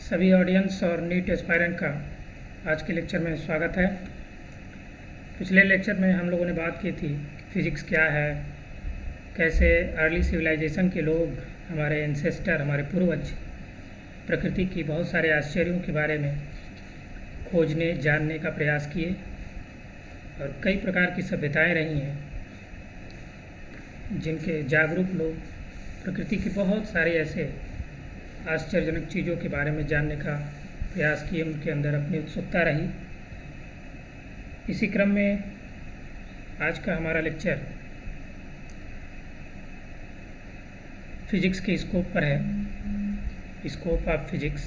सभी ऑडियंस और NEET aspirant का आज के लेक्चर में स्वागत है। पिछले लेक्चर में हम लोगों ने बात की थी फिज़िक्स क्या है, कैसे अर्ली सिविलाइजेशन के लोग, हमारे एंसेस्टर, हमारे पूर्वज प्रकृति की बहुत सारे आश्चर्यों के बारे में खोजने जानने का प्रयास किए और कई प्रकार की सभ्यताएं रही हैं जिनके जागरूक लोग प्रकृति के बहुत सारे ऐसे आश्चर्यजनक चीज़ों के बारे में जानने का प्रयास किए, उनके अंदर अपनी उत्सुकता रही। इसी क्रम में आज का हमारा लेक्चर फिजिक्स के स्कोप पर है, scope of physics.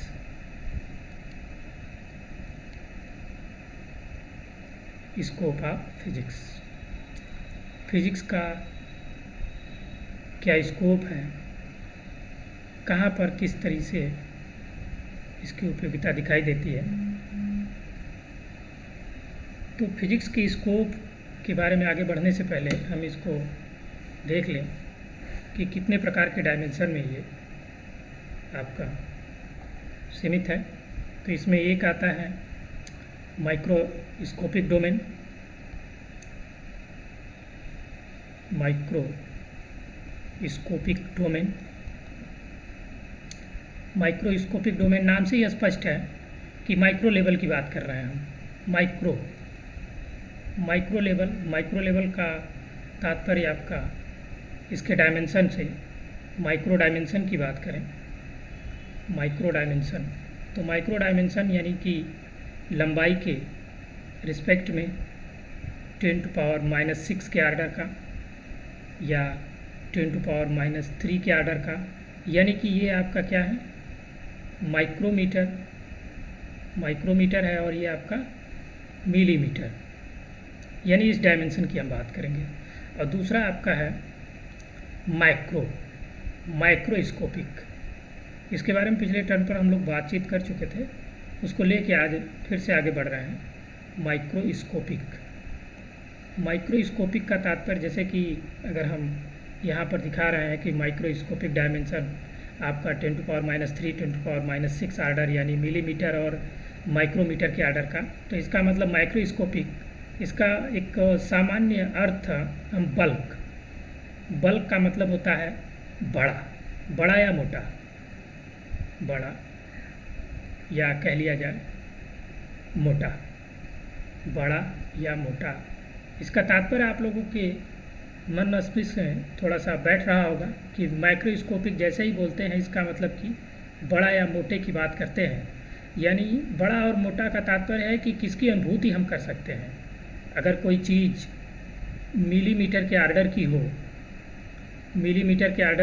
Scope of physics, physics का क्या स्कोप है, कहाँ पर किस तरीके से इसकी उपयोगिता दिखाई देती है। तो फिजिक्स के स्कोप के बारे में आगे बढ़ने से पहले हम इसको देख लें कि कितने प्रकार के डायमेंशन में ये आपका सीमित है। तो इसमें एक आता है microscopic domain, microscopic domain. Microscopic domain नाम से ही स्पष्ट है कि माइक्रो लेवल की बात कर रहे हैं हम। माइक्रो लेवल का तात्पर्य आपका इसके डायमेंशन से, माइक्रो डायमेंशन की बात करें, माइक्रो डायमेंशन तो माइक्रो डायमेंशन यानी कि लंबाई के रिस्पेक्ट में 10⁻⁻6 के आर्डर का या 10⁻⁻3 के आर्डर का, यानी कि ये आपका क्या है, माइक्रोमीटर है और ये आपका मिलीमीटर, यानी इस डायमेंशन की हम बात करेंगे। और दूसरा आपका है माइक्रोस्कोपिक। इसके बारे में पिछले टर्न पर हम लोग बातचीत कर चुके थे, उसको लेके आज फिर से आगे बढ़ रहे हैं। माइक्रोस्कोपिक का तात्पर्य, जैसे कि अगर हम यहाँ पर दिखा रहे हैं कि माइक्रोस्कोपिक डायमेंशन आपका 10⁻³ 10⁻6 आर्डर यानी मिलीमीटर और माइक्रोमीटर के आर्डर का, तो इसका मतलब माइक्रोस्कोपिक, इसका एक सामान्य अर्थ हम बल्क का मतलब होता है बड़ा या मोटा, बड़ा या कह लिया जाए मोटा, बड़ा या मोटा। इसका तात्पर्य आप लोगों के मन मस्तिष्क में थोड़ा सा बैठ रहा होगा कि माइक्रोस्कोपिक जैसे ही बोलते हैं इसका मतलब कि बड़ा या मोटे की बात करते हैं, यानी बड़ा और मोटा का तात्पर्य है कि किसकी अनुभूति हम कर सकते हैं। अगर कोई चीज़ मिलीमीटर के आर्डर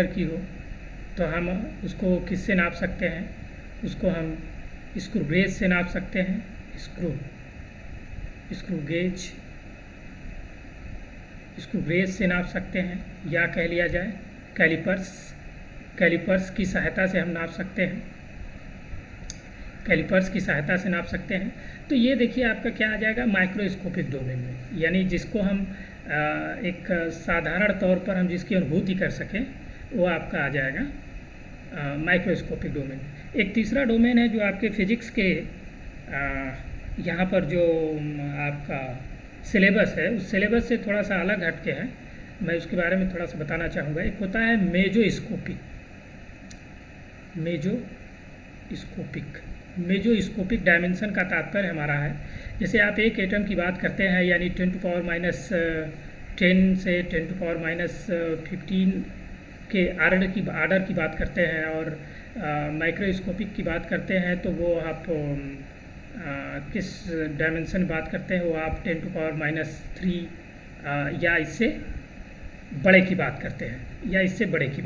की हो तो हम उसको किससे नाप सकते हैं, उसको हम स्क्रू गेज से नाप सकते हैं, स्क्रू गेज से नाप सकते हैं, या कह लिया जाए कैलिपर्स की सहायता से हम नाप सकते हैं, नाप सकते हैं। तो ये देखिए आपका क्या आ जाएगा माइक्रोस्कोपिक डोमेन में, यानी जिसको हम एक साधारण तौर पर हम जिसकी अनुभूति कर सकें वो आपका आ जाएगा माइक्रोस्कोपिक डोमेन। एक तीसरा डोमेन है जो आपके फिजिक्स के यहाँ पर जो आपका सिलेबस है, उस सिलेबस से थोड़ा सा अलग हट के है, मैं उसके बारे में थोड़ा सा बताना चाहूँगा। एक होता है मेजोस्कोपिक डायमेंशन का तात्पर्य हमारा है, जैसे आप एक एटम की बात करते हैं यानी 10⁻10 से 10⁻15 के आर्डर की बात करते हैं, और माइक्रोस्कोपिक की बात करते हैं तो वो आप किस डायमेंशन बात करते हैं, वो आप 10⁻³ या इससे बड़े की बात करते हैं, 10⁻³ से बड़े की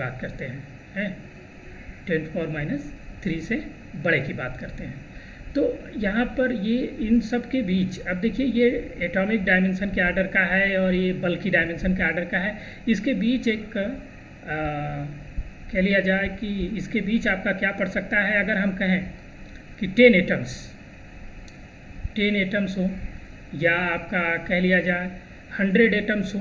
बात करते हैं। तो यहाँ पर ये इन सब के बीच, अब देखिए ये एटॉमिक डायमेंशन के आर्डर का है और ये बल्कि डायमेंशन के आर्डर का है, इसके बीच एक कह लिया जाए कि इसके बीच आपका क्या पड़ सकता है। अगर हम कहें कि 10 एटम्स हो या आपका कह लिया जाए 100 एटम्स हो,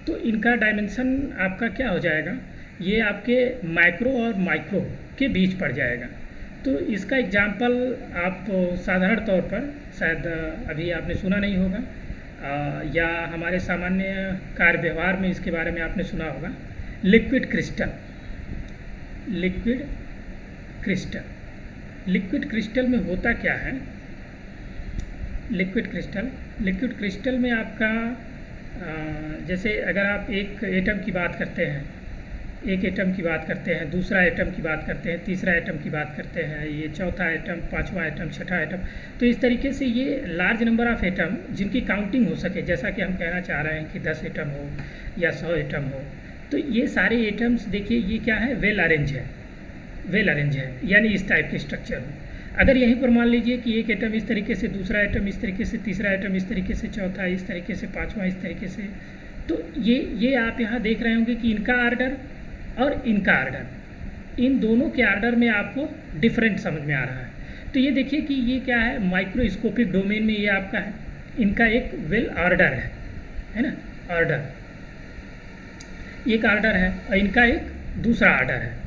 तो इनका डायमेंशन आपका क्या हो जाएगा, ये आपके माइक्रो और माइक्रो के बीच पड़ जाएगा। तो इसका एग्जाम्पल आप साधारण तौर पर शायद अभी आपने सुना नहीं होगा, या हमारे सामान्य कार्य व्यवहार में इसके बारे में आपने सुना होगा। Liquid crystal. Liquid crystal. Liquid crystal में होता क्या है? लिक्विड क्रिस्टल में आपका जैसे अगर आप एक एटम की बात करते हैं, दूसरा एटम की बात करते हैं, तीसरा एटम की बात करते हैं, ये चौथा एटम, पांचवा एटम, छठा एटम, तो इस तरीके से ये लार्ज नंबर ऑफ एटम जिनकी काउंटिंग हो सके, जैसा कि हम कहना चाह रहे हैं कि 10 एटम हो या 100 एटम हो, तो ये सारे एटम्स देखिए ये क्या है, वेल अरेंज है, यानी इस टाइप के स्ट्रक्चर में। अगर यहीं पर मान लीजिए कि एक एटम इस तरीके से, दूसरा एटम इस तरीके से, तीसरा एटम इस तरीके से, चौथा इस तरीके से, पांचवा इस तरीके से, तो ये आप यहाँ देख रहे होंगे कि इनका आर्डर और इनका आर्डर, इन दोनों के आर्डर में आपको डिफरेंट समझ में आ रहा है। तो ये देखिए कि ये क्या है, माइक्रोस्कोपिक डोमेन में ये आपका है, इनका एक वेल आर्डर है ना, आर्डर, एक आर्डर है और इनका एक दूसरा आर्डर है।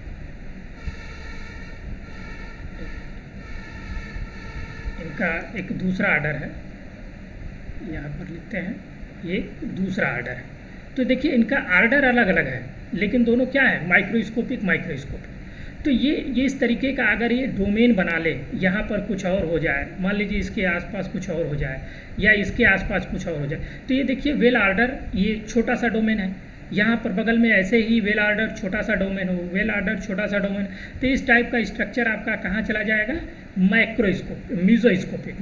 इनका एक दूसरा आर्डर है, यहाँ पर लिखते हैं, ये दूसरा आर्डर है। तो देखिए इनका आर्डर अलग अलग है, लेकिन दोनों क्या है, माइक्रोस्कोपिक। तो ये इस तरीके का अगर ये डोमेन बना ले, यहाँ पर कुछ और हो जाए, मान लीजिए इसके आसपास कुछ और हो जाए या इसके आसपास कुछ और हो जाए, तो ये देखिए वेल आर्डर, ये छोटा सा डोमेन है, यहाँ पर बगल में ऐसे ही वेल आर्डर छोटा सा डोमेन हो, वेल आर्डर छोटा सा डोमेन, तो इस टाइप का स्ट्रक्चर आपका कहाँ चला जाएगा, मीजोस्कोपिक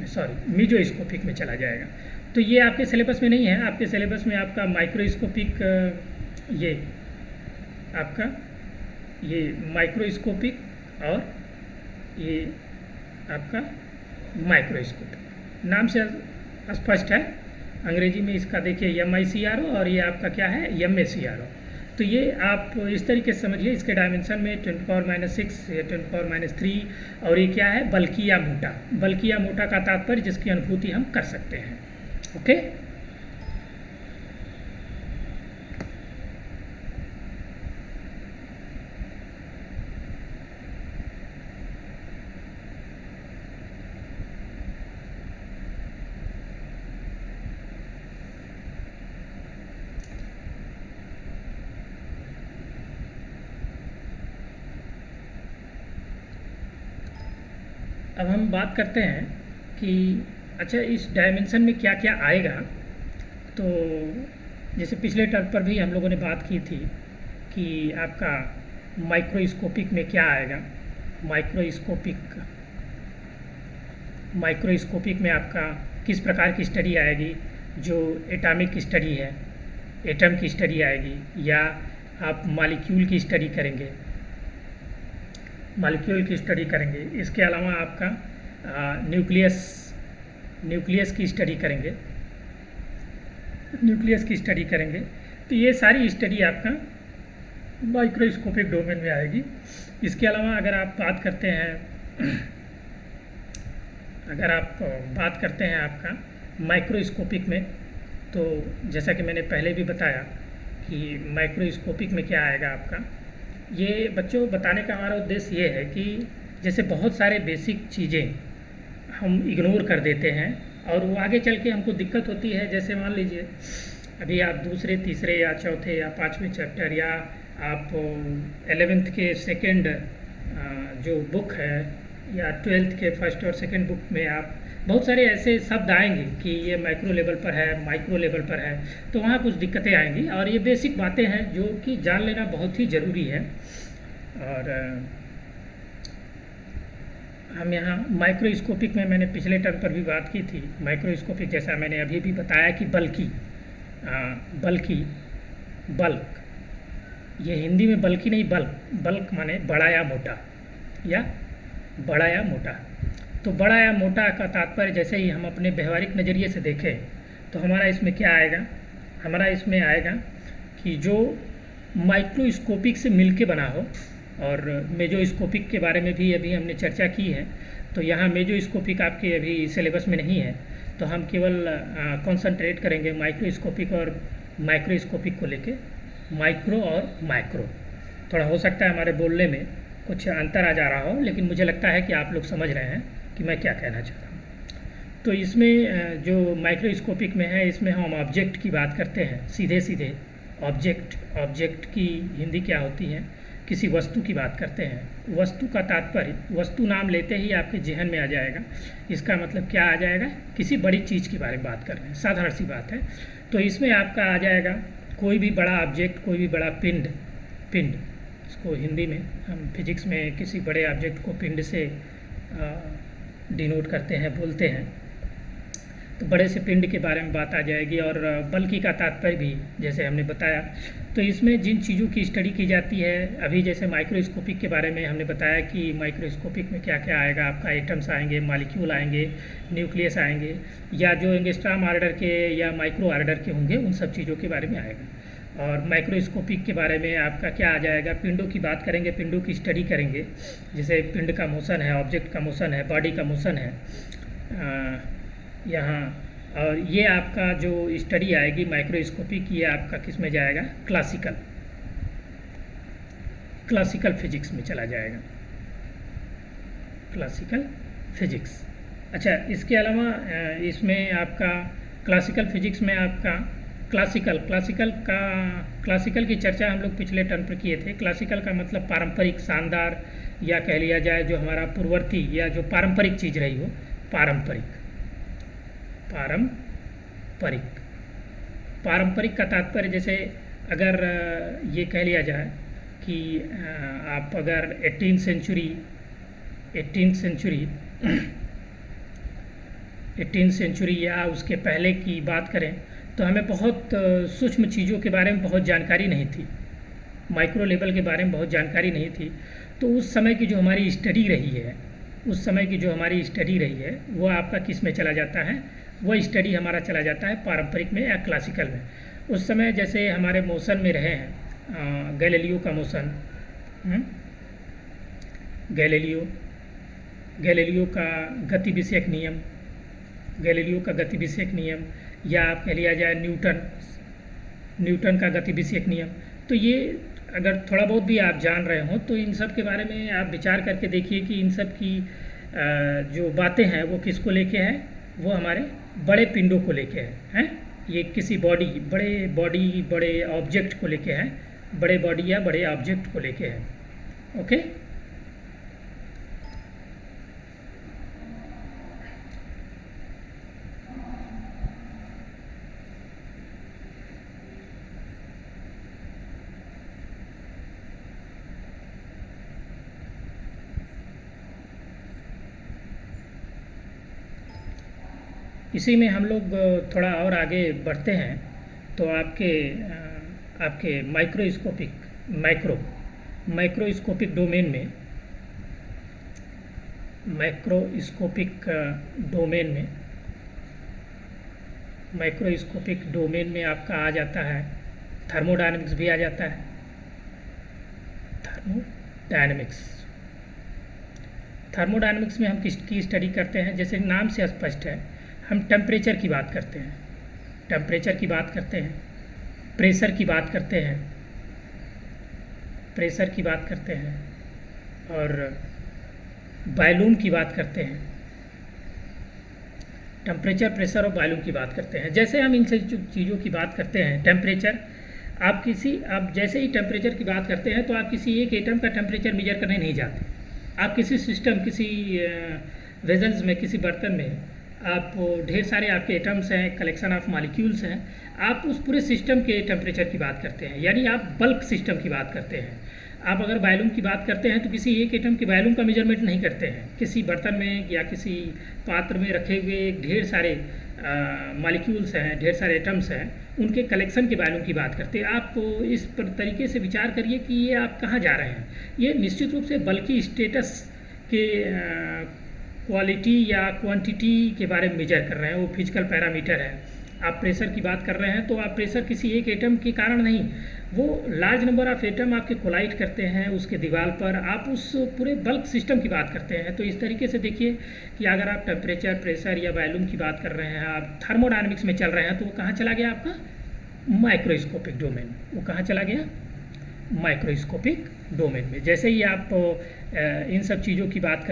में चला जाएगा। तो ये आपके सिलेबस में नहीं है, आपके सिलेबस में आपका माइक्रोस्कोपिक, ये आपका ये माइक्रोस्कोपिक और ये आपका माइक्रोस्कोपिक नाम से स्पष्ट है। अंग्रेजी में इसका देखिए MICRO और ये आपका क्या है, MACRO। तो ये आप इस तरीके से समझिए, इसके डायमेंशन में 10⁻⁶ या 10⁻³ और ये क्या है, बल्कि या मोटा का तात्पर्य जिसकी अनुभूति हम कर सकते हैं। ओके, अब हम बात करते हैं कि अच्छा इस डायमेंशन में क्या क्या आएगा। तो जैसे पिछले टर्म पर भी हम लोगों ने बात की थी कि आपका माइक्रोस्कोपिक में क्या आएगा। माइक्रोस्कोपिक में आपका किस प्रकार की स्टडी आएगी, जो एटॉमिक स्टडी है, एटम की स्टडी आएगी, या आप मॉलिक्यूल की स्टडी करेंगे, इसके अलावा आपका न्यूक्लियस की स्टडी करेंगे। तो ये सारी स्टडी आपका माइक्रोस्कोपिक डोमेन में आएगी। इसके अलावा अगर आप बात करते हैं आपका माइक्रोस्कोपिक में, तो जैसा कि मैंने पहले भी बताया कि माइक्रोस्कोपिक में क्या आएगा आपका, ये बच्चों बताने का हमारा उद्देश्य ये है कि जैसे बहुत सारे बेसिक चीज़ें हम इग्नोर कर देते हैं और वो आगे चल के हमको दिक्कत होती है। जैसे मान लीजिए अभी आप दूसरे, तीसरे या चौथे या पाँचवें चैप्टर, या आप 11th के सेकंड जो बुक है, या 12th के फर्स्ट और सेकंड बुक में आप बहुत सारे ऐसे शब्द आएंगे कि ये माइक्रो लेवल पर है, माइक्रो लेवल पर है, तो वहाँ कुछ दिक्कतें आएंगी। और ये बेसिक बातें हैं जो कि जान लेना बहुत ही ज़रूरी है। और हम यहाँ माइक्रोस्कोपिक में मैंने पिछले टर्म पर भी बात की थी। माइक्रोस्कोपिक जैसा मैंने अभी भी बताया कि बल्क, ये हिंदी में बल्कि नहीं, बल्क माने बड़ा या मोटा, तो बड़ा या मोटा का तात्पर्य जैसे ही हम अपने व्यवहारिक नज़रिए से देखें तो हमारा इसमें क्या आएगा, हमारा इसमें आएगा कि जो माइक्रोस्कोपिक से मिलके बना हो। और मेजोस्कोपिक के बारे में भी अभी हमने चर्चा की है, तो यहाँ मेजोस्कोपिक आपके अभी सिलेबस में नहीं है, तो हम केवल कंसंट्रेट करेंगे माइक्रोस्कोपिक और माइक्रोस्कोपिक को लेके। माइक्रो और माइक्रो थोड़ा हो सकता है हमारे बोलने में कुछ अंतर आ जा रहा हो, लेकिन मुझे लगता है कि आप लोग समझ रहे हैं कि मैं क्या कहना चाहता हूँ। तो इसमें जो माइक्रोस्कोपिक में है, इसमें हम ऑब्जेक्ट की बात करते हैं, सीधे सीधे ऑब्जेक्ट की हिंदी क्या होती है, किसी वस्तु की बात करते हैं। वस्तु का तात्पर्य, वस्तु नाम लेते ही आपके जहन में आ जाएगा, इसका मतलब क्या आ जाएगा, किसी बड़ी चीज़ के बारे में बात कर रहे हैं, साधारण सी बात है। तो इसमें आपका आ जाएगा कोई भी बड़ा ऑब्जेक्ट, कोई भी बड़ा पिंड, इसको हिंदी में हम फिजिक्स में किसी बड़े ऑब्जेक्ट को पिंड से डिनोट करते हैं, बोलते हैं। तो बड़े से पिंड के बारे में बात आ जाएगी। और बल्कि का तात्पर्य भी जैसे हमने बताया। तो इसमें जिन चीज़ों की स्टडी की जाती है, अभी जैसे माइक्रोस्कोपिक के बारे में हमने बताया कि माइक्रोस्कोपिक में क्या क्या आएगा, आपका एटम्स आएंगे, मॉलिक्यूल आएंगे, न्यूक्लियस आएंगे, या जो एंगस्ट्रॉम ऑर्डर के या माइक्रो ऑर्डर के होंगे, उन सब चीज़ों के बारे में आएगा। और माइक्रोस्कोपिक के बारे में आपका क्या आ जाएगा, पिंडों की बात करेंगे, पिंडों की स्टडी करेंगे, जैसे पिंड का मोशन है, ऑब्जेक्ट का मोशन है, बॉडी का मोशन है यहाँ। और ये आपका जो स्टडी आएगी माइक्रोस्कोपिक, ये आपका किस में जाएगा, क्लासिकल फिजिक्स में चला जाएगा, क्लासिकल फिजिक्स। अच्छा, इसके अलावा इसमें आपका क्लासिकल फिजिक्स में आपका क्लासिकल की चर्चा हम लोग पिछले टर्म पर किए थे। क्लासिकल का मतलब पारंपरिक, शानदार, या कह लिया जाए जो हमारा पूर्ववर्ती या जो पारंपरिक चीज़ रही हो, पारंपरिक का तात्पर्य, जैसे अगर ये कह लिया जाए कि आप अगर 18th सेंचुरी या उसके पहले की बात करें, तो हमें बहुत सूक्ष्म चीज़ों के बारे में बहुत जानकारी नहीं थी, माइक्रो लेवल के बारे में बहुत जानकारी नहीं थी। तो उस समय की जो हमारी स्टडी रही है, वो आपका किस में चला जाता है, वो स्टडी हमारा चला जाता है पारंपरिक में या क्लासिकल में। उस समय जैसे हमारे मोशन में रहे हैं गैलीलियो का मोशन, गैलीलियो का गति विषयक नियम, या आप कह लिया जाए न्यूटन का गति विषयक नियम। तो ये अगर थोड़ा बहुत भी आप जान रहे हो, तो इन सब के बारे में आप विचार करके देखिए कि इन सब की जो बातें हैं वो किसको लेके हैं, वो हमारे बड़े पिंडों को लेके हैं। ये किसी बड़े ऑब्जेक्ट को लेके हैं, बड़े बॉडी या बड़े ऑब्जेक्ट को लेके हैं। ओके, इसी में हम लोग थोड़ा और आगे बढ़ते हैं। तो आपके माइक्रोस्कोपिक डोमेन में आपका आ जाता है थर्मोडायनेमिक्स भी आ जाता है। थर्मोडायनेमिक्स में हम किसकी स्टडी करते हैं, जैसे नाम से स्पष्ट है, हम टेम्परेचर की बात करते हैं, प्रेशर की बात करते हैं, और वॉल्यूम की बात करते हैं। टेम्परेचर, प्रेशर और वॉल्यूम की बात करते हैं। जैसे हम इन चीज़ों की बात करते हैं, टेम्परेचर, आप जैसे ही टेम्परेचर की बात करते हैं, तो आप किसी एक एटम का टेम्परेचर मेजर करने नहीं जाते। आप किसी सिस्टम, किसी वेजल्स में, किसी बर्तन में आप ढेर सारे आपके एटम्स हैं, कलेक्शन ऑफ मॉलिक्यूल्स हैं, आप उस पूरे सिस्टम के टेम्परेचर की बात करते हैं, यानी आप बल्क सिस्टम की बात करते हैं। आप अगर वॉल्यूम की बात करते हैं तो किसी एक एटम के वॉल्यूम का मेजरमेंट नहीं करते हैं, किसी बर्तन में या किसी पात्र में रखे हुए ढेर सारे मॉलिक्यूल्स हैं, ढेर सारे एटम्स हैं, उनके कलेक्शन के वॉल्यूम की बात करते हैं। आप इस तरीके से विचार करिए कि ये आप कहाँ जा रहे हैं। ये निश्चित रूप से बल्कि स्टेटस के क्वालिटी या क्वांटिटी के बारे में मेजर कर रहे हैं, वो फिजिकल पैरामीटर है। आप प्रेशर की बात कर रहे हैं, तो आप प्रेशर किसी एक एटम के कारण नहीं, वो लार्ज नंबर ऑफ एटम आपके कोलाइड करते हैं उसके दीवार पर, आप उस पूरे बल्क सिस्टम की बात करते हैं। तो इस तरीके से देखिए कि अगर आप टेम्परेचर, प्रेशर या वॉल्यूम की बात कर रहे हैं, आप थर्मोडायनेमिक्स में चल रहे हैं, तो वो कहाँ चला गया आपका माइक्रोस्कोपिक डोमेन। वो कहाँ चला गया, माइक्रोस्कोपिक डोमेन में। जैसे ही आप इन सब चीज़ों की बात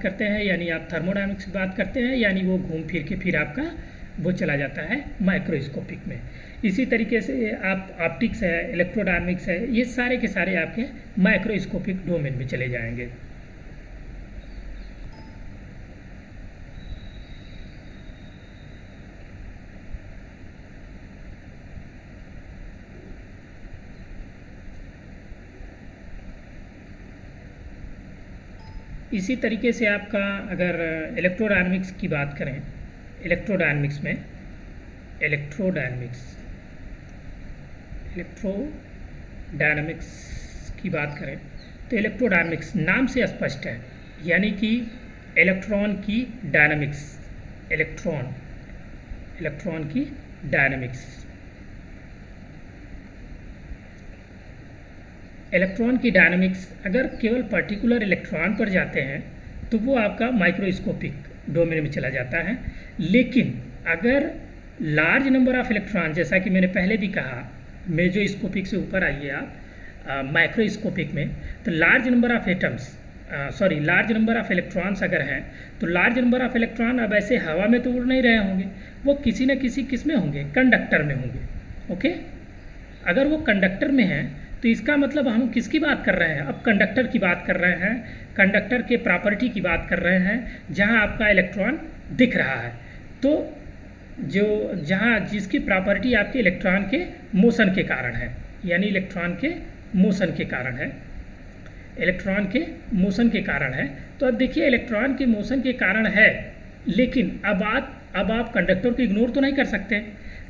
करते हैं, यानी आप थर्मोडायनामिक्स की बात करते हैं, यानी वो घूम फिर के फिर आपका वो चला जाता है माइक्रोस्कोपिक में। इसी तरीके से आप ऑप्टिक्स है, इलेक्ट्रोडायनामिक्स है, ये सारे के सारे आपके माइक्रोस्कोपिक डोमेन में चले जाएंगे। इसी तरीके से आपका अगर इलेक्ट्रोडायनामिक्स की बात करें, इलेक्ट्रोडायनामिक्स की बात करें तो इलेक्ट्रोडायनामिक्स नाम से स्पष्ट है, यानी कि इलेक्ट्रॉन की डायनामिक्स, इलेक्ट्रॉन की डायनामिक्स। इलेक्ट्रॉन की डायनामिक्स अगर केवल पर्टिकुलर इलेक्ट्रॉन पर जाते हैं तो वो आपका माइक्रोस्कोपिक डोमेन में चला जाता है। लेकिन अगर लार्ज नंबर ऑफ इलेक्ट्रॉन, जैसा कि मैंने पहले भी कहा, मेजोस्कोपिक से ऊपर आइए आप माइक्रोस्कोपिक में, तो लार्ज नंबर ऑफ इलेक्ट्रॉन्स अगर हैं तो लार्ज नंबर ऑफ इलेक्ट्रॉन अब ऐसे हवा में तो उड़ नहीं रहे होंगे, वो किसी न किसी किस में होंगे, कंडक्टर में होंगे। ओके, अगर वो कंडक्टर में हैं तो इसका मतलब हम किसकी बात कर रहे हैं, अब कंडक्टर की बात कर रहे हैं, कंडक्टर के प्रॉपर्टी की बात कर रहे हैं, जहां आपका इलेक्ट्रॉन दिख रहा है। तो जिसकी प्रॉपर्टी आपके इलेक्ट्रॉन के मोशन के कारण है, यानी इलेक्ट्रॉन के मोशन के कारण है। तो अब देखिए इलेक्ट्रॉन के मोशन के कारण है, लेकिन अब आप कंडक्टर को इग्नोर तो नहीं कर सकते।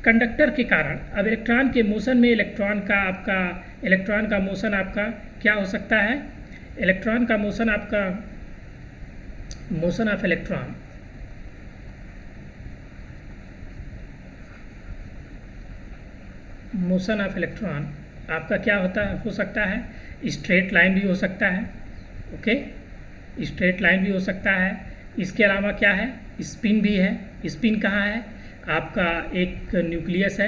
कंडक्टर के कारण अब इलेक्ट्रॉन के मोशन में इलेक्ट्रॉन का मोशन आपका क्या हो सकता है, इलेक्ट्रॉन का मोशन आपका मोशन ऑफ इलेक्ट्रॉन आपका क्या हो सकता है, स्ट्रेट लाइन भी हो सकता है। ओके, स्ट्रेट लाइन भी हो सकता है। इसके अलावा क्या है, स्पिन भी है। स्पिन कहाँ है, आपका एक न्यूक्लियस है,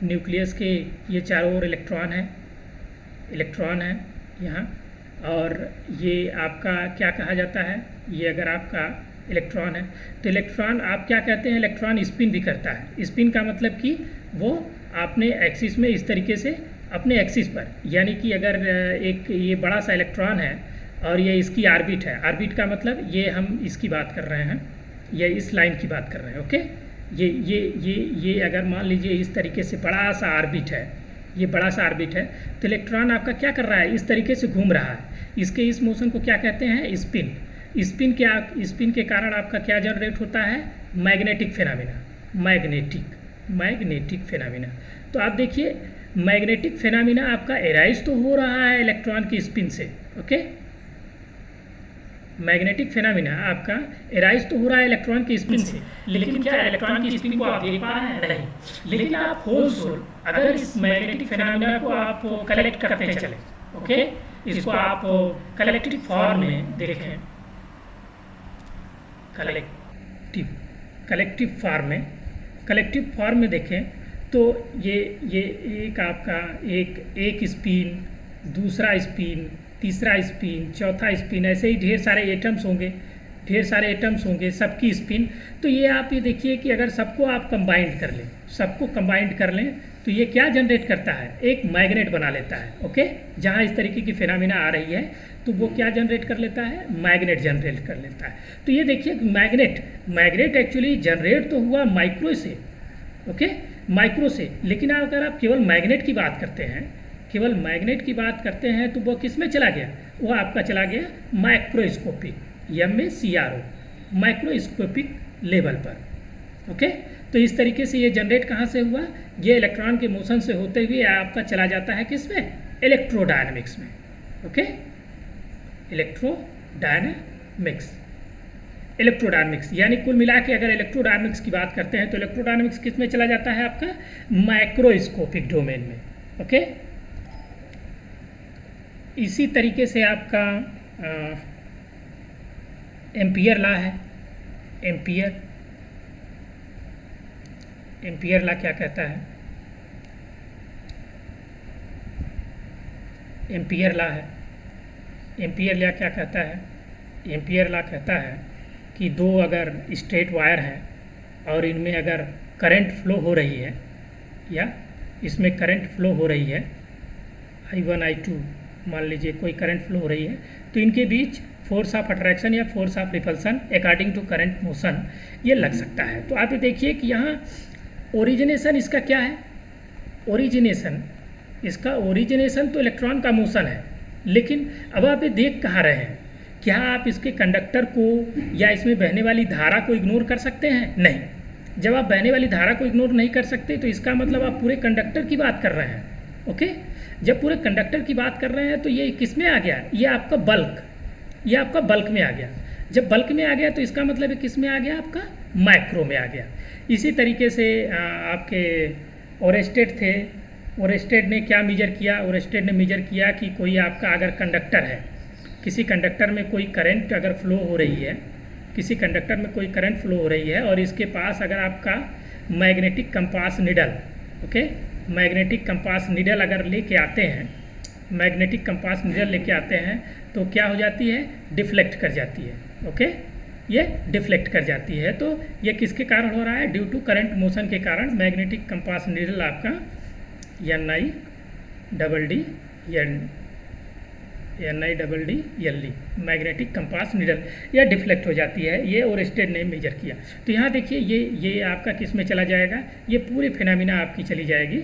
न्यूक्लियस के ये चारों ओर इलेक्ट्रॉन है यहाँ, और ये आपका क्या कहा जाता है, ये अगर आपका इलेक्ट्रॉन है तो इलेक्ट्रॉन आप क्या कहते हैं, इलेक्ट्रॉन स्पिन भी करता है। स्पिन का मतलब कि वो अपने एक्सिस में इस तरीके से, अपने एक्सिस पर, यानी कि अगर एक ये बड़ा सा इलेक्ट्रॉन है और ये इसकी आर्बिट है, आर्बिट का मतलब ये हम इसकी बात कर रहे हैं, ये इस लाइन की बात कर रहे हैं। ओके, ये अगर मान लीजिए इस तरीके से बड़ा सा आर्बिट है, ये बड़ा सा आर्बिट है, तो इलेक्ट्रॉन आपका क्या कर रहा है, इस तरीके से घूम रहा है। इसके इस मोशन को क्या कहते हैं, स्पिन। स्पिन के कारण आपका क्या जनरेट होता है, मैग्नेटिक फिनोमिना। तो आप देखिए मैग्नेटिक फिनोमिना आपका एराइज तो हो रहा है इलेक्ट्रॉन की स्पिन से। ओके, मैग्नेटिक फिनोमिना आपका एराइज तो हो रहा है इलेक्ट्रॉन की स्पिन से, लेकिन क्या इलेक्ट्रॉन की स्पिन को आप देख पा रहे हैं, नहीं। लेकिन आप होल सोल अगर इस मैग्नेटिक फिनोमिना को आप कलेक्ट करते चले, ओके, इसको आप कलेक्टिव फॉर्म में देखें, कलेक्टिव फॉर्म में देखें तो ये एक आपका एक स्पिन, दूसरा स्पिन, तीसरा स्पिन, चौथा स्पिन, ऐसे ही ढेर सारे एटम्स होंगे, सबकी स्पिन। तो ये आप ये देखिए कि अगर सबको आप कंबाइंड कर लें तो ये क्या जनरेट करता है, एक मैग्नेट बना लेता है। ओके, जहाँ इस तरीके की फिनोमिना आ रही है तो वो क्या जनरेट कर लेता है, मैग्नेट जनरेट कर लेता है। तो ये देखिए मैग्नेट एक्चुअली जनरेट तो हुआ माइक्रो से, लेकिन अगर आप केवल मैग्नेट की बात करते हैं तो वो किस में चला गया, वो आपका चला गया माइक्रोस्कोपिक, माइक्रोस्कोपिक लेवल पर। ओके, तो इस तरीके से ये जनरेट कहाँ से हुआ, ये इलेक्ट्रॉन के मोशन से होते हुए आपका चला जाता है किस में, इलेक्ट्रोडायनामिक्स में। ओके, इलेक्ट्रोडायनामिक्स यानी कुल मिला के अगर इलेक्ट्रोडायनामिक्स की बात करते हैं तो इलेक्ट्रोडायनामिक्स किस में चला जाता है, आपका माइक्रोस्कोपिक डोमेन में। ओके, इसी तरीके से आपका एम्पियर लॉ है। एम्पियर लॉ क्या कहता है, एम्पियर लॉ है। एम्पियर लॉ क्या कहता है? एम्पियर लॉ कहता है कि दो अगर स्ट्रेट वायर हैं और इनमें अगर करंट फ्लो हो रही है, या इसमें करंट फ्लो हो रही है, I1 I2 मान लीजिए कोई करंट फ्लो हो रही है, तो इनके बीच फोर्स ऑफ अट्रैक्शन या force of repulsion according to current motion ये लग सकता है। तो आप ये देखिए कि यहाँ ओरिजिनेशन इसका क्या है? ओरिजिनेशन तो इलेक्ट्रॉन का मोशन है, लेकिन अब आप ये देख कहाँ रहे हैं? क्या आप इसके कंडक्टर को या इसमें बहने वाली धारा को इग्नोर कर सकते हैं? नहीं। जब आप बहने वाली धारा को इग्नोर नहीं कर सकते तो इसका मतलब आप पूरे कंडक्टर की बात कर रहे हैं। ओके, जब पूरे कंडक्टर की बात कर रहे हैं तो ये किस में आ गया? ये आपका बल्क में आ गया। जब बल्क में आ गया तो इसका मतलब है किस में आ गया? आपका माइक्रो में आ गया। इसी तरीके से आपके ओरेस्टेड थे। ओरेस्टेड ने क्या मेजर किया? ओरेस्टेड ने मेजर किया कि कोई आपका अगर कंडक्टर है, किसी कंडक्टर में कोई करंट अगर फ्लो हो रही है, किसी कंडक्टर में कोई करंट फ्लो हो रही है और इसके पास अगर आपका magnetic compass needle, okay, magnetic compass needle अगर लेके आते हैं, मैग्नेटिक कंपास निडल लेके आते हैं तो क्या हो जाती है? डिफ्लेक्ट कर जाती है। ओके, ये डिफ्लेक्ट कर जाती है। तो ये किसके कारण हो रहा है? ड्यू टू करंट मोशन के कारण मैग्नेटिक कंपास निडल आपका NIDDLE मैग्नेटिक कंपास निडल यह डिफ्लेक्ट हो जाती है। ये ओरेस्टेड ने मेजर किया। तो यहाँ देखिए ये आपका किस में चला जाएगा? ये पूरी फिनोमिना आपकी चली जाएगी,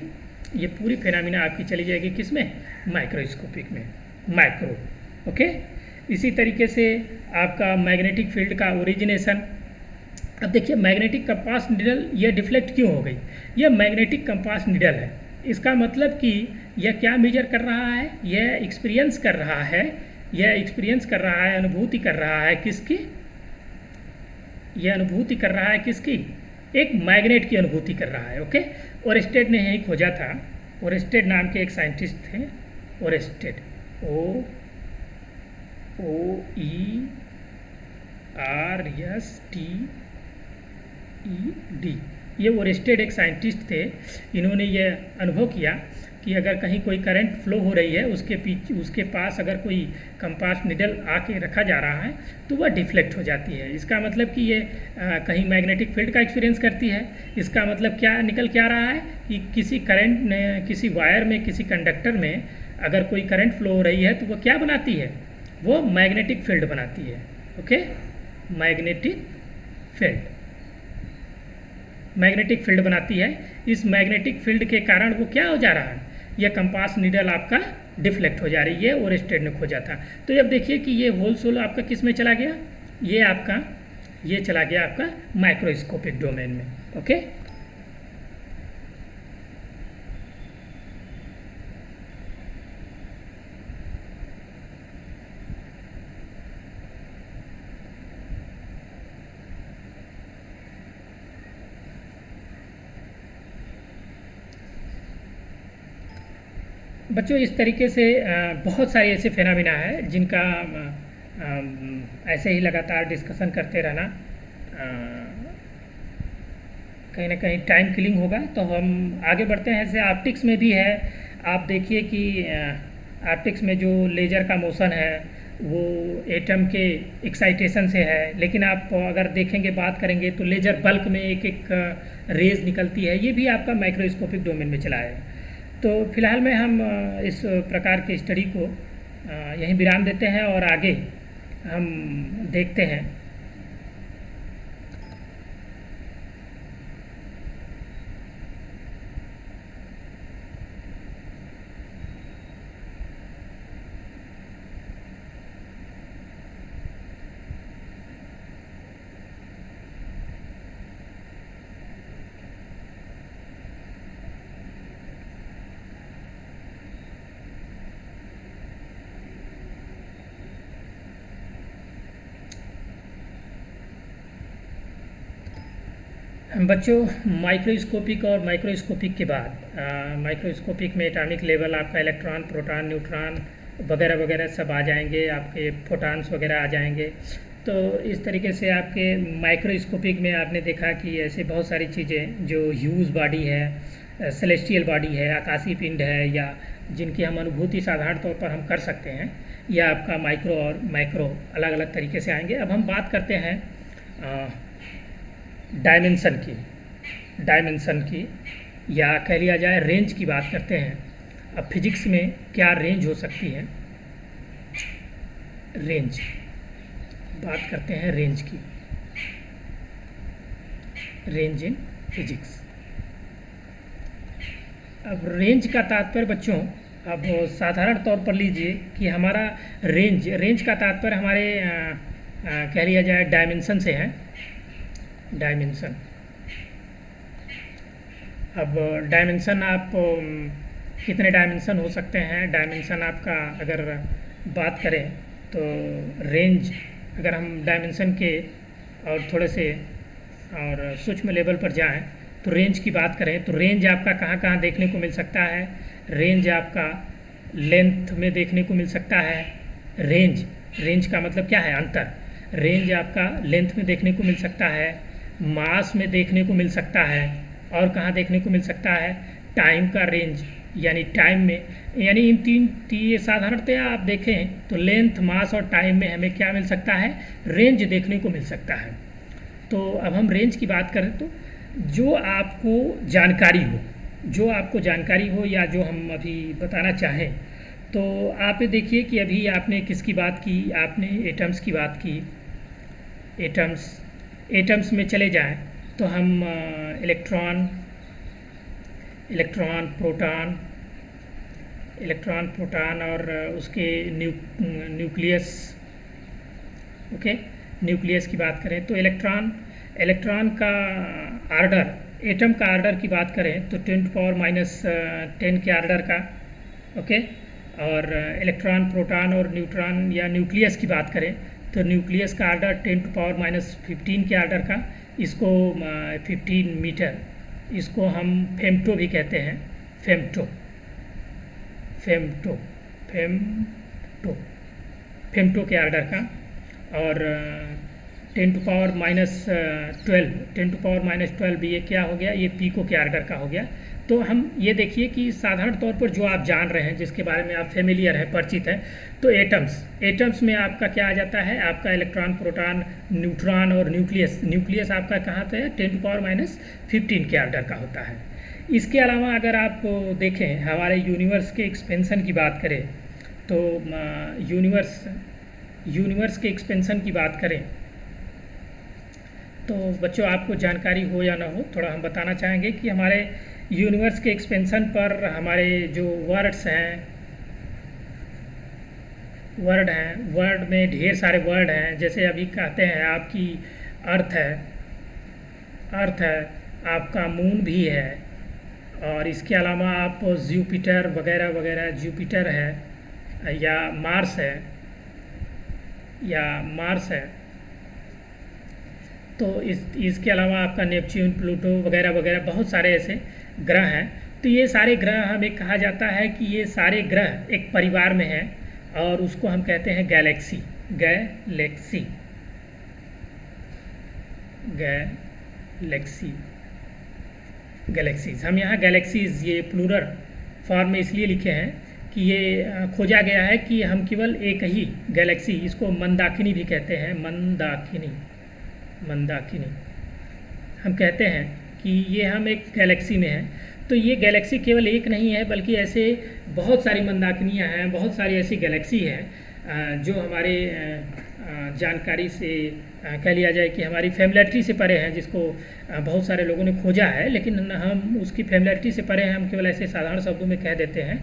ये पूरी फिनोमिना आपकी चली जाएगी किस में? माइक्रोस्कोपिक में, माइक्रो। ओके, इसी तरीके से आपका मैग्नेटिक फील्ड का ओरिजिनेशन। अब देखिए मैग्नेटिक कंपास निडल ये डिफ्लेक्ट क्यों हो गई? यह मैग्नेटिक कंपास निडल है, इसका मतलब कि यह क्या मेजर कर रहा है? यह एक्सपीरियंस कर रहा है, अनुभूति कर रहा है किसकी? यह अनुभूति कर रहा है किसकी? एक मैग्नेट की अनुभूति कर रहा है। ओके, ओरेस्टेड ने यही खोजा था। ओरेस्टेड नाम के एक साइंटिस्ट थे, ओरेस्टेड, OERSTED। ये ओरेस्टेड एक साइंटिस्ट थे। इन्होंने ये अनुभव किया कि अगर कहीं कोई करंट फ्लो हो रही है, उसके पास अगर कोई कंपास निडल आके रखा जा रहा है तो वह डिफ्लेक्ट हो जाती है। इसका मतलब कि ये कहीं मैग्नेटिक फील्ड का एक्सपीरियंस करती है। इसका मतलब क्या निकल के आ रहा है कि किसी करंट ने, किसी वायर में, किसी कंडक्टर में अगर कोई करंट फ्लो हो रही है तो वह क्या बनाती है? वो मैग्नेटिक फील्ड बनाती है। ओके, मैग्नेटिक फील्ड बनाती है। इस मैग्नेटिक फील्ड के कारण वो क्या हो जा रहा है? यह कंपास निडल आपका डिफ्लेक्ट हो जा रही है। ओरेस्टेड ने खोजा था। तो अब देखिए कि ये होल सोल आपका किस में चला गया? ये चला गया आपका माइक्रोस्कोपिक डोमेन में। ओके, बच्चों इस तरीके से बहुत सारे ऐसे फिनोमिना है जिनका ऐसे ही लगातार डिस्कशन करते रहना कहीं ना कहीं टाइम किलिंग होगा। तो हम आगे बढ़ते हैं। जैसे ऑप्टिक्स में भी है, आप देखिए कि ऑप्टिक्स में जो लेज़र का मोशन है वो एटम के एक्साइटेशन से है, लेकिन आप अगर देखेंगे, बात करेंगे तो लेज़र बल्क में एक रेज निकलती है। ये भी आपका माइक्रोस्कोपिक डोमेन में चला है। तो फिलहाल में हम इस प्रकार के स्टडी को यहीं विराम देते हैं और आगे हम देखते हैं। बच्चों माइक्रोस्कोपिक और माइक्रोस्कोपिक के बाद माइक्रोस्कोपिक में एटॉमिक लेवल आपका इलेक्ट्रॉन, प्रोटॉन, न्यूट्रॉन वगैरह वगैरह सब आ जाएंगे, आपके फोटॉन्स वगैरह आ जाएंगे। तो इस तरीके से आपके माइक्रोस्कोपिक में आपने देखा कि ऐसे बहुत सारी चीज़ें जो ह्यूज बॉडी है, सेलेस्टियल बॉडी है, आकाशीय पिंड है, या जिनकी हम अनुभूति साधारण तौर पर हम कर सकते हैं, या आपका माइक्रो और मैक्रो अलग अलग तरीके से आएंगे। अब हम बात करते हैं डायमेंशन की या कह लिया जाए रेंज की बात करते हैं। अब फिजिक्स में क्या रेंज हो सकती है, रेंज बात करते हैं रेंज की, रेंज इन फिजिक्स। अब रेंज का तात्पर्य बच्चों, अब साधारण तौर पर लीजिए कि हमारा रेंज का तात्पर्य हमारे कह लिया जाए डायमेंशन से है, डायमेंशन। अब डायमेंशन आप कितने डायमेंशन हो सकते हैं, डायमेंशन आपका अगर बात करें तो रेंज, अगर हम डायमेंशन के और थोड़े से और सूक्ष्म लेवल पर जाएं तो रेंज की बात करें तो रेंज आपका कहाँ कहाँ देखने को मिल सकता है। रेंज आपका लेंथ में देखने को मिल सकता है। रेंज का मतलब क्या है, अंतर। रेंज आपका लेंथ में देखने को मिल सकता है, मास में देखने को मिल सकता है, और कहाँ देखने को मिल सकता है, टाइम का रेंज, यानी टाइम में, यानी इन तीन ये साधारणतया आप देखें तो लेंथ, मास और टाइम में हमें क्या मिल सकता है, रेंज देखने को मिल सकता है। तो अब हम रेंज की बात करें तो जो आपको जानकारी हो या जो हम अभी बताना चाहें, तो आप ये देखिए कि अभी आपने किसकी बात की, आपने एटम्स की बात की। एटम्स में चले जाएं तो हम इलेक्ट्रॉन, प्रोटॉन और उसके न्यूक्लियस की बात करें तो इलेक्ट्रॉन का आर्डर, एटम का आर्डर की बात करें तो 10⁻⁻10 के आर्डर का, ओके। और इलेक्ट्रॉन, प्रोटॉन और न्यूट्रॉन या न्यूक्लियस की बात करें तो न्यूक्लियस का आर्डर 10⁻⁻15 के आर्डर का, इसको 15 मीटर, इसको हम फेम्टो भी कहते हैं, फेम्टो के आर्डर का। और 10⁻12 ये क्या हो गया, ये पीको के आर्डर का हो गया। तो हम ये देखिए कि साधारण तौर पर जो आप जान रहे हैं, जिसके बारे में आप फेमिलियर हैं, परिचित हैं, तो एटम्स में आपका क्या आ जाता है, आपका इलेक्ट्रॉन, प्रोटॉन, न्यूट्रॉन और न्यूक्लियस आपका कहाँ पे है, 10⁻15 के आर्डर का होता है। इसके अलावा अगर आप देखें हमारे यूनिवर्स के एक्सपेंशन की बात करें तो यूनिवर्स के एक्सपेंशन की बात करें तो बच्चों आपको जानकारी हो या ना हो, थोड़ा हम बताना चाहेंगे कि हमारे यूनिवर्स के एक्सपेंशन पर हमारे जो वर्ड में ढेर सारे वर्ड हैं। जैसे अभी कहते हैं आपकी अर्थ है, आपका मून भी है, और इसके अलावा आप जुपिटर वगैरह जुपिटर है या मार्स है, तो इसके अलावा आपका नेपच्यून, प्लूटो वगैरह बहुत सारे ऐसे ग्रह हैं। तो ये सारे ग्रह हमें कहा जाता है कि ये सारे ग्रह एक परिवार में हैं और उसको हम कहते हैं गैलेक्सीज। हम यहाँ गैलेक्सीज ये प्लूरल फॉर्म में इसलिए लिखे हैं कि ये खोजा गया है कि हम केवल एक ही गैलेक्सी, इसको मंदाकिनी भी कहते हैं, मंदाकिनी हम कहते हैं कि ये हम एक गैलेक्सी में हैं। तो ये गैलेक्सी केवल एक नहीं है, बल्कि ऐसे बहुत सारी मंदाकिनियाँ हैं, बहुत सारी ऐसी गैलेक्सी हैं जो हमारे जानकारी से कह लिया जाए कि हमारी फैमिलियरिटी से परे हैं, जिसको बहुत सारे लोगों ने खोजा है, लेकिन हम उसकी फैमिलियरिटी से परे हैं। हम केवल ऐसे साधारण शब्दों में कह देते हैं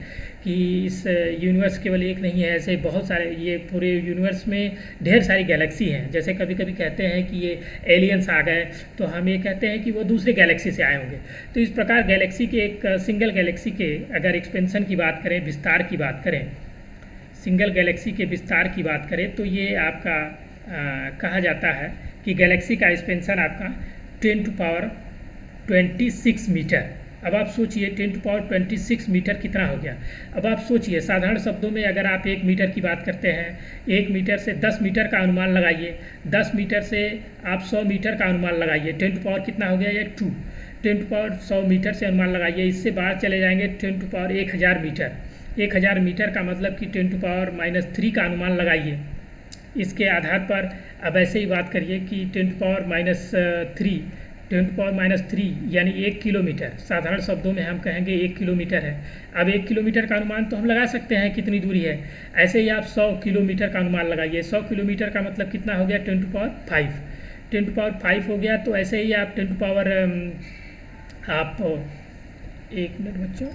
कि इस यूनिवर्स केवल एक नहीं है, ऐसे बहुत सारे, ये पूरे यूनिवर्स में ढेर सारी गैलेक्सी हैं। जैसे कभी कभी कहते हैं कि ये एलियंस आ गए, तो हम ये कहते हैं कि वो दूसरे गैलेक्सी से आए होंगे। तो इस प्रकार गैलेक्सी के एक सिंगल गैलेक्सी के अगर एक्सपेंशन की बात करें, विस्तार की बात करें, सिंगल गैलेक्सी के विस्तार की बात करें तो ये आपका कहा जाता है कि गैलेक्सी का एक्सपेंशन आपका 10⁻26 मीटर। अब आप सोचिए 10⁻26 मीटर कितना हो गया। अब आप सोचिए साधारण शब्दों में अगर आप 1 मीटर की बात करते हैं, 1 मीटर से 10 मीटर का अनुमान लगाइए, 10 मीटर से आप 100 मीटर का अनुमान लगाइए, 10 कितना हो गया, ये 2, 10⁻100 मीटर से अनुमान लगाइए। इससे बाहर चले जाएंगे 10⁻1000 मीटर, 1000 मीटर का मतलब कि 10⁻³ का अनुमान लगाइए। इसके आधार पर अब ऐसे ही बात करिए कि 10⁻³ यानी 1 किलोमीटर, साधारण शब्दों में हम कहेंगे 1 किलोमीटर है। अब 1 किलोमीटर का अनुमान तो हम लगा सकते हैं कितनी दूरी है। ऐसे ही आप 100 किलोमीटर का अनुमान लगाइए। 100 किलोमीटर का मतलब कितना हो गया? 10⁵। 10⁵ हो गया। तो ऐसे ही आप आप 1 मिनट बच्चों,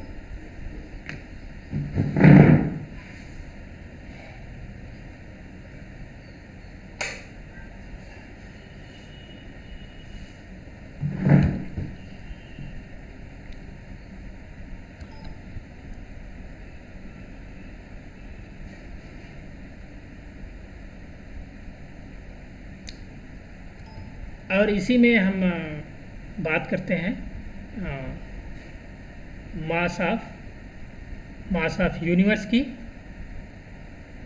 और इसी में हम बात करते हैं मास ऑफ यूनिवर्स की।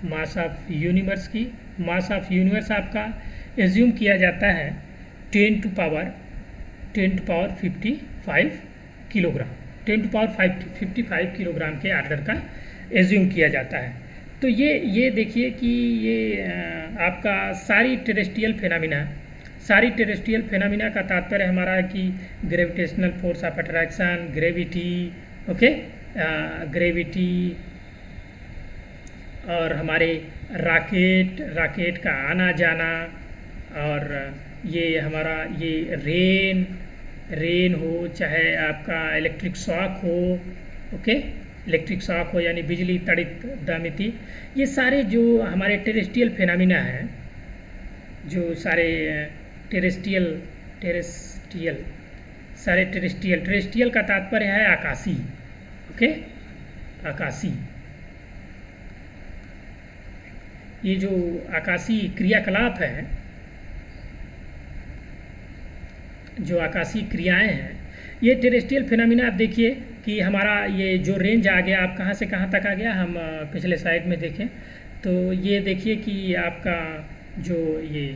मास ऑफ यूनिवर्स आपका एज्यूम किया जाता है 10⁻55 किलोग्राम, 10⁻55 किलोग्राम के आर्डर का एज्यूम किया जाता है। तो ये देखिए कि ये आपका सारी टेरेस्ट्रियल फेनामिना का तात्पर्य हमारा है कि gravitational force of attraction, gravity और हमारे रॉकेट का आना जाना, और ये हमारा ये रेन हो, चाहे आपका इलेक्ट्रिक शॉक हो यानी बिजली तड़ित दमिति, ये सारे जो हमारे टेरेस्ट्रियल फेनामिना हैं, जो सारे टेरेस्ट्रियल का तात्पर्य है आकाशी। आकाशी, ये जो आकाशी क्रियाकलाप है, जो आकाशी क्रियाएं हैं, ये टेरेस्ट्रियल फिनोमिना। आप देखिए कि हमारा ये जो रेंज आ गया, आप कहाँ से कहाँ तक आ गया, हम पिछले स्लाइड में देखें तो ये देखिए कि आपका जो ये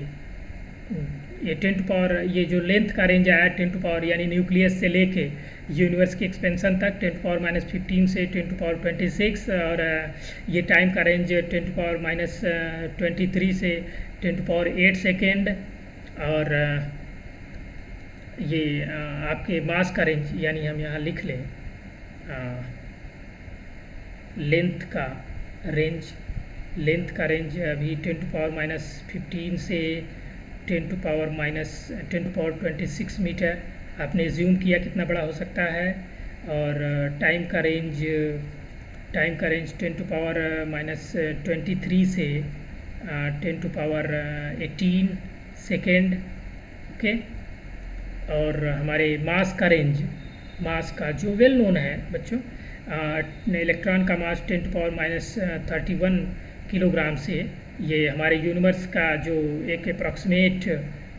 10 जो लेंथ का रेंज आया 10 यानी न्यूक्लियस से लेके यूनिवर्स की एक्सपेंशन तक 10⁻15 से 10⁻26, और ये टाइम का रेंज 10⁻23 से 10⁸ सेकेंड, और ये आपके मास का रेंज, यानी हम यहाँ लिख लें लेंथ का रेंज अभी 10⁻15 से 10⁻26 मीटर आपने ज़ूम किया कितना बड़ा हो सकता है। और टाइम का रेंज 10⁻23 से 10⁻18 सेकेंड। और हमारे मास का जो वेल नोन है बच्चों, इलेक्ट्रॉन का मास 10⁻31 किलोग्राम से ये हमारे यूनिवर्स का जो एक अप्रॉक्सीमेट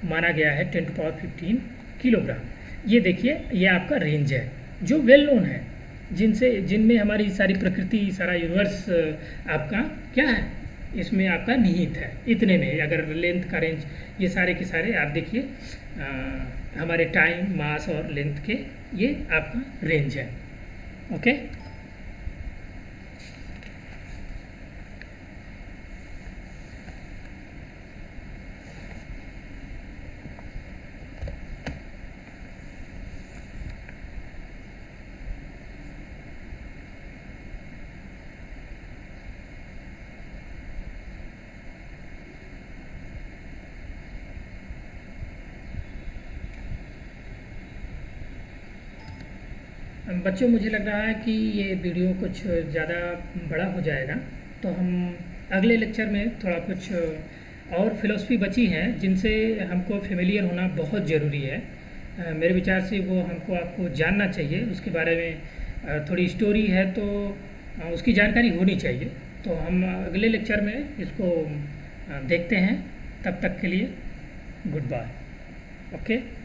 माना गया है 10⁻15 किलोग्राम। ये देखिए ये आपका रेंज है जो वेल नोन है, जिनमें हमारी सारी प्रकृति, सारा यूनिवर्स आपका क्या है, इसमें आपका निहित है। इतने में अगर लेंथ का रेंज, ये सारे के सारे आप देखिए हमारे टाइम, मास और लेंथ के ये आपका रेंज है। ओके, बच्चों मुझे लग रहा है कि ये वीडियो कुछ ज़्यादा बड़ा हो जाएगा, तो हम अगले लेक्चर में थोड़ा कुछ और फिलॉसफी बची हैं जिनसे हमको फेमिलियर होना बहुत ज़रूरी है। मेरे विचार से वो आपको जानना चाहिए, उसके बारे में थोड़ी स्टोरी है तो उसकी जानकारी होनी चाहिए। तो हम अगले लेक्चर में इसको देखते हैं। तब तक के लिए गुड बाय। ओके।